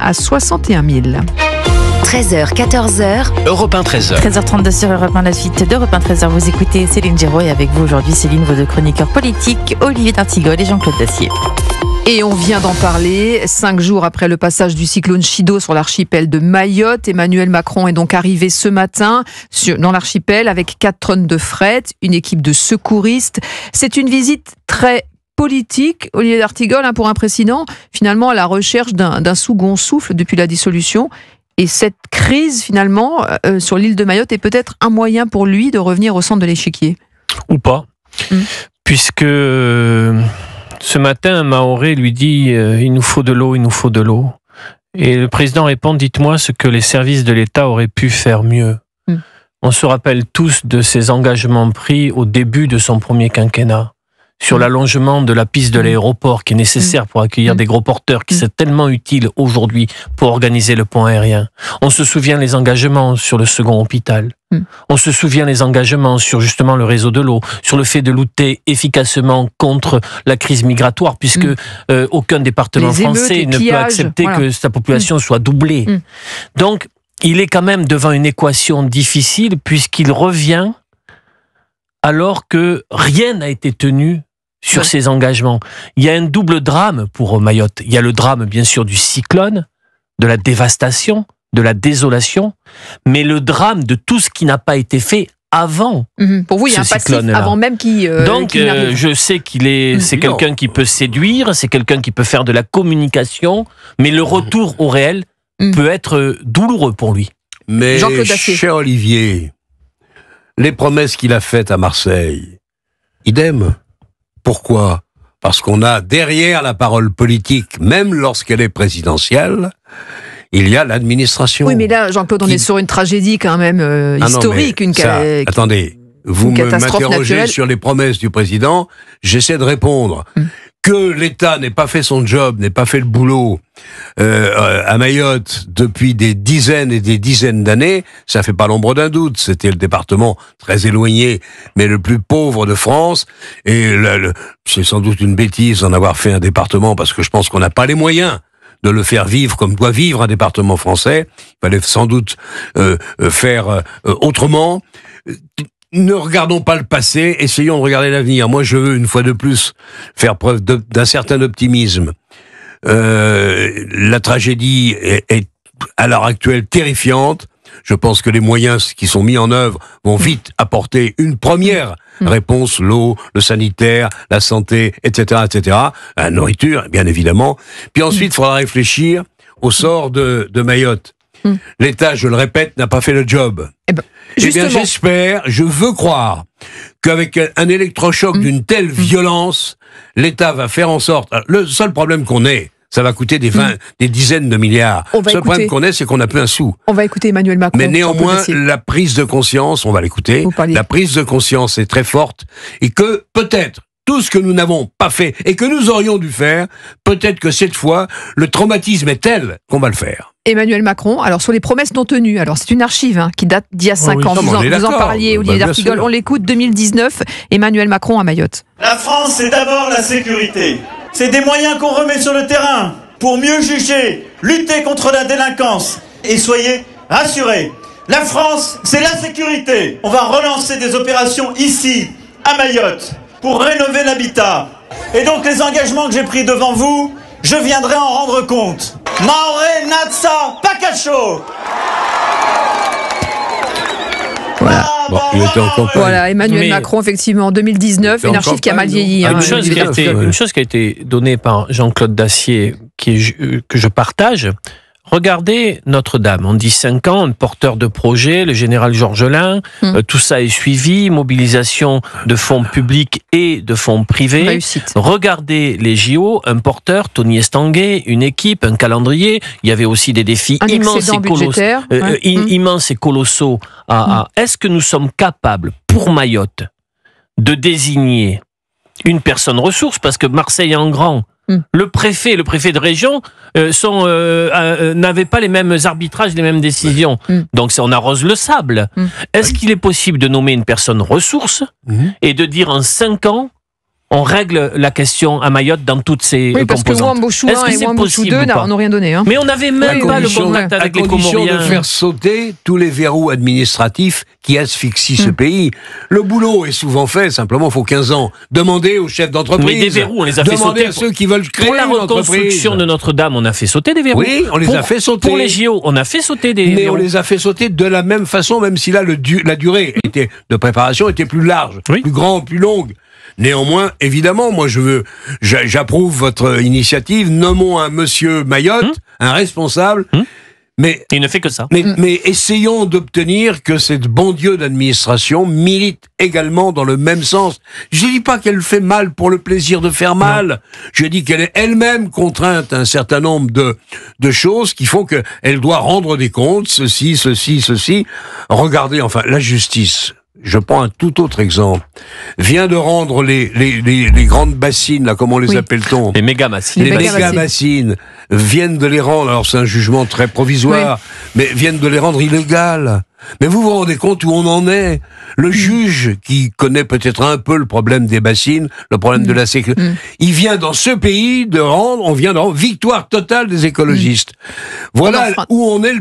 à 61 000. 13h, 14h. Europe 1, 13h. 13h32 sur Europe 1, la suite d'Europe 1, 13h. Vous écoutez Céline Géraud et avec vous aujourd'hui, Céline, vos deux chroniqueurs politiques, Olivier d'Artigol et Jean-Claude Dacier. Et on vient d'en parler, 5 jours après le passage du cyclone Chido sur l'archipel de Mayotte. Emmanuel Macron est donc arrivé ce matin dans l'archipel avec 4 tonnes de fret, une équipe de secouristes. C'est une visite très politique, Olivier d'Artigol, pour un président, finalement à la recherche d'un second souffle depuis la dissolution. Et cette crise, finalement, sur l'île de Mayotte est peut-être un moyen pour lui de revenir au centre de l'échiquier. Ou pas, puisque ce matin, Maoré lui dit « il nous faut de l'eau, il nous faut de l'eau ». Et le président répond « dites-moi ce que les services de l'État auraient pu faire mieux ». On se rappelle tous de ses engagements pris au début de son premier quinquennat, sur l'allongement de la piste de l'aéroport qui est nécessaire pour accueillir des gros porteurs, qui c'est tellement utile aujourd'hui pour organiser le pont aérien. On se souvient les engagements sur le second hôpital. On se souvient les engagements sur justement le réseau de l'eau, sur le fait de lutter efficacement contre la crise migratoire, puisque aucun département français ne peut accepter que sa population soit doublée. Donc, il est quand même devant une équation difficile, puisqu'il revient alors que rien n'a été tenu sur ses engagements. Il y a un double drame pour Mayotte. Il y a le drame, bien sûr, du cyclone, de la dévastation, de la désolation, mais le drame de tout ce qui n'a pas été fait avant. Pour vous, il y a un passif avant même qu'il Donc, je sais qu'il est, c'est quelqu'un qui peut séduire, c'est quelqu'un qui peut faire de la communication, mais le retour au réel peut être douloureux pour lui. Mais, cher Olivier, les promesses qu'il a faites à Marseille, idem. Pourquoi ? Parce qu'on a derrière la parole politique, même lorsqu'elle est présidentielle, il y a l'administration. Oui, mais là, Jean-Claude, on est sur une tragédie quand même historique. Attendez, vous m'interrogez sur les promesses du président, j'essaie de répondre. Que l'État n'ait pas fait son job, n'ait pas fait le boulot à Mayotte depuis des dizaines et des dizaines d'années, ça fait pas l'ombre d'un doute. C'était le département très éloigné, mais le plus pauvre de France. Et c'est sans doute une bêtise d'en avoir fait un département, parce que je pense qu'on n'a pas les moyens de le faire vivre comme doit vivre un département français. Il fallait sans doute faire autrement. Ne regardons pas le passé, essayons de regarder l'avenir. Moi, je veux, une fois de plus, faire preuve d'un certain optimisme. La tragédie est, à l'heure actuelle, terrifiante. Je pense que les moyens qui sont mis en œuvre vont vite apporter une première réponse, l'eau, le sanitaire, la santé, etc., etc., la nourriture, bien évidemment. Puis ensuite, il faudra réfléchir au sort de Mayotte. L'État, je le répète, n'a pas fait le job. Eh bien, j'espère, je veux croire qu'avec un électrochoc d'une telle violence, l'État va faire en sorte... Le seul problème qu'on ait, ça va coûter des dizaines de milliards. Le seul problème qu'on ait, c'est qu'on n'a plus un sou. On va écouter Emmanuel Macron. Mais néanmoins, la prise de conscience, on va l'écouter, la prise de conscience est très forte, et que peut-être, tout ce que nous n'avons pas fait et que nous aurions dû faire, peut-être que cette fois, le traumatisme est tel qu'on va le faire. Emmanuel Macron, alors sur les promesses non tenues, alors c'est une archive qui date d'il y a 5 ans, vous en parliez, Olivier d'Artigol, on l'écoute, 2019, Emmanuel Macron à Mayotte. La France, c'est d'abord la sécurité. C'est des moyens qu'on remet sur le terrain pour mieux juger, lutter contre la délinquance. Et soyez rassurés, la France, c'est la sécurité. On va relancer des opérations ici, à Mayotte, pour rénover l'habitat. Et donc les engagements que j'ai pris devant vous, je viendrai en rendre compte. Maoré, Natsa, Pakacho. Voilà. Bon, il était en campagne. Voilà, Emmanuel Macron, effectivement, en 2019, une archive qui a mal vieilli. Une chose qui a été donnée par Jean-Claude Dacier, que je partage. Regardez Notre-Dame, on dit 5 ans, un porteur de projet, le général Georgelin, tout ça est suivi, mobilisation de fonds publics et de fonds privés. Réussite. Regardez les JO, un porteur, Tony Estanguet, une équipe, un calendrier, il y avait aussi des défis immenses et colossaux. Est-ce que nous sommes capables, pour Mayotte, de désigner une personne ressource, parce que Marseille en grand, le préfet de région n'avaient pas les mêmes arbitrages, les mêmes décisions. Donc on arrose le sable. Est-ce qu'il est possible de nommer une personne ressource et de dire en 5 ans, on règle la question à Mayotte dans toutes ses composantes. Parce que Wambouchou 1 et Wambouchou 2 n'ont rien donné. Mais on n'avait même pas le contact avec les Comoriens. De faire sauter tous les verrous administratifs qui asphyxient ce pays. Le boulot est souvent fait, simplement il faut 15 ans. Demandez aux chefs d'entreprise. Mais des verrous, on les a fait sauter. Demandez à ceux qui veulent créer une entreprise. Pour la reconstruction de Notre-Dame, on a fait sauter des verrous. Oui, on les a fait sauter. Pour les JO, on a fait sauter des verrous. Mais on les a fait sauter de la même façon, même si là, la durée de préparation était plus large, plus grande, plus longue. Néanmoins, évidemment, moi j'approuve votre initiative. Nommons un monsieur Mayotte, un responsable. Mais il ne fait que ça. Mais essayons d'obtenir que cette bon Dieu d'administration milite également dans le même sens. Je ne dis pas qu'elle fait mal pour le plaisir de faire mal. Non. Je dis qu'elle est elle-même contrainte à un certain nombre de choses qui font qu'elle doit rendre des comptes, ceci. Regardez, enfin, la justice. Je prends un tout autre exemple. Vient de rendre les grandes bassines, là, comment les appelle-t-on ? Les méga-bassines. Les méga-bassines viennent de les rendre, alors c'est un jugement très provisoire, mais viennent de les rendre illégales. Mais vous vous rendez compte où on en est ? Le juge, qui connaît peut-être un peu le problème des bassines, le problème de la sécurité, il vient dans ce pays on vient de rendre victoire totale des écologistes. Voilà où on est.